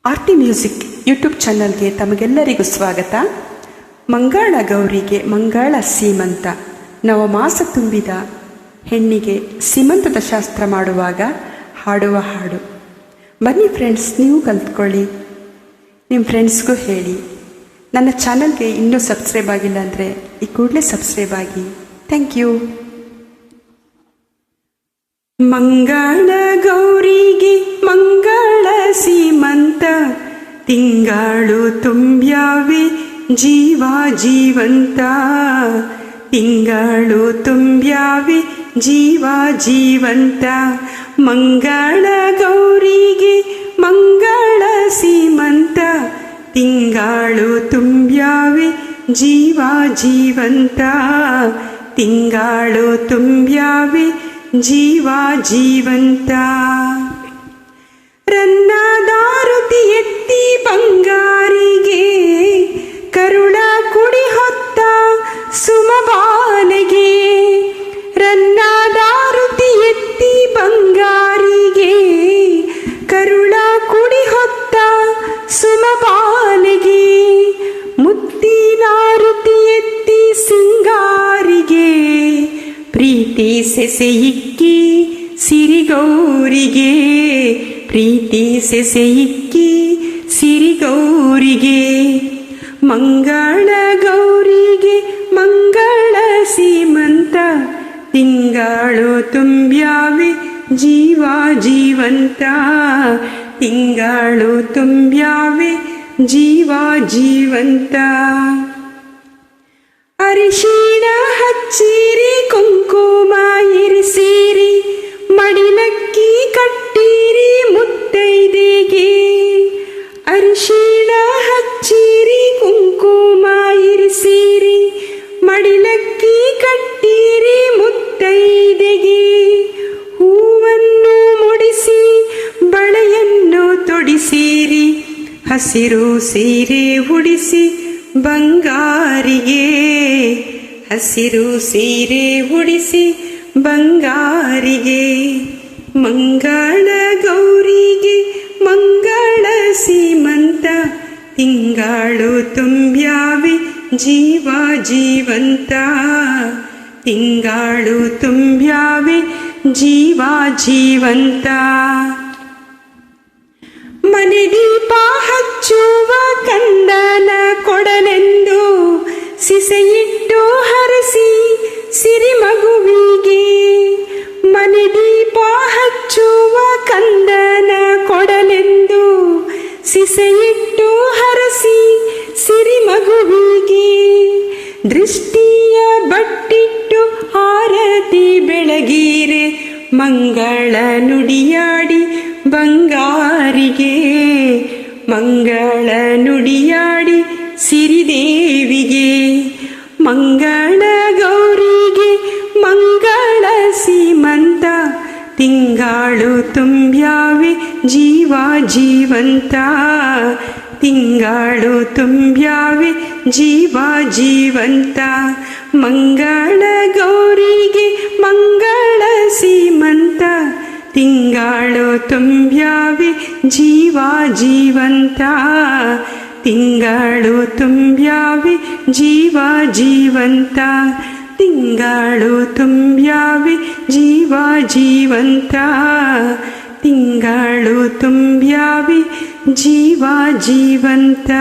ಆರ್ತಿ music YouTube ಚಾನಲ್ಗೆ ತಮಗೆಲ್ಲರಿಗೂ ಸ್ವಾಗತ. ಮಂಗಳ ಗೌರಿಗೆ ಮಂಗಳ ಸೀಮಂತ. ನವಮಾಸ ತುಂಬಿದ ಹೆಣ್ಣಿಗೆ ಸೀಮಂತದ ಶಾಸ್ತ್ರ ಮಾಡುವಾಗ ಹಾಡುವ ಹಾಡು. ಬನ್ನಿ ಫ್ರೆಂಡ್ಸ್, ನೀವು ಕಲ್ತ್ಕೊಳ್ಳಿ, ನಿಮ್ಮ ಫ್ರೆಂಡ್ಸ್ಗೂ ಹೇಳಿ. ನನ್ನ ಚಾನಲ್ಗೆ ಇನ್ನೂ ಸಬ್ಸ್ಕ್ರೈಬ್ ಆಗಿಲ್ಲ ಅಂದರೆ ಈ ಕೂಡಲೇ ಸಬ್ಸ್ಕ್ರೈಬ್ ಆಗಿ. Thank you. ಮಂಗಳ ಗೌರಿಗೆ ಮಂಗಳ ಸೀಮಂತ, ತಿಂಗಳು ತುಂಬ್ಯಾವೆ ಜೀವ ಜೀವಂತ. ತಿಂಗಳು ತುಂಬ್ಯಾವೆ ಜೀವ ಜೀವಂತ. ಮಂಗಳ ಗೌರಿಗೆ ಮಂಗಳ ಸೀಮಂತ, ತಿಂಗಳು ತುಂಬ್ಯಾವೆ ಜೀವ ಜೀವಂತ. ತಿಂಗಳು ತುಂಬ್ಯಾವೆ ಜೀವ ಜೀವಂತ. ರನ್ನದಾರುತಿ ಎತ್ತಿ ಬಂಗಾರಿಗೆ, ಕರುಳ ಕುಡಿ ಹೊತ್ತ ಸುಮಬಾಲೆಗೆ. ರನ್ನದಾರುತಿ ಎತ್ತಿ ಬಂಗಾರಿಗೆ, ಕರುಳ ಕುಡಿ ಹೊತ್ತ ಸುಮಬಾಲೆಗೆ. ಮುತ್ತಿನಾರುತಿ ಎತ್ತಿ ಸಿಂಗಾರಿಗೆ, ಪ್ರೀತಿ ಸೆಸೆಯಿಕ್ಕಿ ಸಿರಿಗೌರಿಗೆ. ಪ್ರೀತಿ ಸೆಸೆಯಿಕ್ಕಿ ಸಿರಿಗೌರಿಗೆ. ಮಂಗಳ ಗೌರಿಗೆ ಮಂಗಳ ಸೀಮಂತ, ತಿಂಗಳು ತುಂಬ್ಯಾವೆ ಜೀವ ಜೀವಂತ. ತಿಂಗಳು ತುಂಬ್ಯಾವೆ ಜೀವ ಜೀವಂತ. ಅರಿಶಿಣ ಹಚ್ಚಿರಿ ಕುಂಕುಮ ಇರಿಸಿರಿ, ಮಡಿಲಕ್ಕಿ ಕಟ್ಟಿರಿ ಮುತ್ತೈದೆಗೆ. ಅರಿಶಿಣ ಹಚ್ಚಿರಿ ಕುಂಕುಮ ಇರಿಸಿರಿ, ಮಡಿಲಕ್ಕಿ ಕಟ್ಟಿರಿ ಮುತ್ತೈದೆಗೆ. ಹೂವನ್ನು ಮುಡಿಸಿ ಬಳೆಯನ್ನು ತೊಡಿಸಿರಿ, ಹಸಿರು ಸೀರೆ ಉಡಿಸಿ ಬಂಗಾರಿಗೆ. ಹಸಿರು ಸೀರೆ ಉಡಿಸಿ ಬಂಗಾರಿಗೆ. ಮಂಗಳ ಗೌರಿಗೆ ಮಂಗಳ ಸೀಮಂತ, ತಿಂಗಳು ತುಂಬ್ಯಾವೆ ಜೀವ ಜೀವಂತ. ತಿಂಗಳು ತುಂಬ್ಯಾವೆ ಜೀವ ಜೀವಂತ. ಮನೆ ದೀಪ ಹಚ್ಚುವ ಕಂದನ ಕೊಡಲೆಂದು, ಸಿಸೆಯಿಟ್ಟು ಹರಸಿ ಸಿರಿ ಮಗುವಿಗೆ. ಮನೆ ದೀಪ ಹಚ್ಚುವ ಕಂದನ ಕೊಡಲೆಂದು, ಸಿಸೆಯಿಟ್ಟು ಹರಸಿ ಸಿರಿ ಮಗುವಿಗೆ. ದೃಷ್ಟಿಯ ಬಟ್ಟಿಟ್ಟು ಆರತಿ ಬೆಳಗೀರೆ, ಮಂಗಳ ನುಡಿಯಾಡಿ ಬಂಗಾರಿಗೆ. ಮಂಗಳ ನುಡಿಯಾಡಿ ಸಿರಿದೇವಿಗೆ. ಮಂಗಳ ಗೌರಿಗೆ ಮಂಗಳ ಸೀಮಂತ, ತಿಂಗಳು ತುಂಬ್ಯಾವೆ ಜೀವ ಜೀವಂತ. ತಿಂಗಳು ತುಂಬ್ಯಾವೆ ಜೀವ ಜೀವಂತ. ಮಂಗಳ ಗೌರಿಗೆ ಮಂಗಳ ಸೀಮಂತ, ತಿಂಗಳು ತುಂಬ್ಯಾವೆ ಜೀವ ಜೀವಂತ. ತಿಂಗಳು ತುಂಬ್ಯಾವೆ ಜೀವ ಜೀವಂತ. ತಿಂಗಳು ತುಂಬ್ಯಾವೆ ಜೀವ ಜೀವಂತ. ತಿಂಗಳು ತುಂಬ್ಯಾವೆ ಜೀವ ಜೀವಂತ.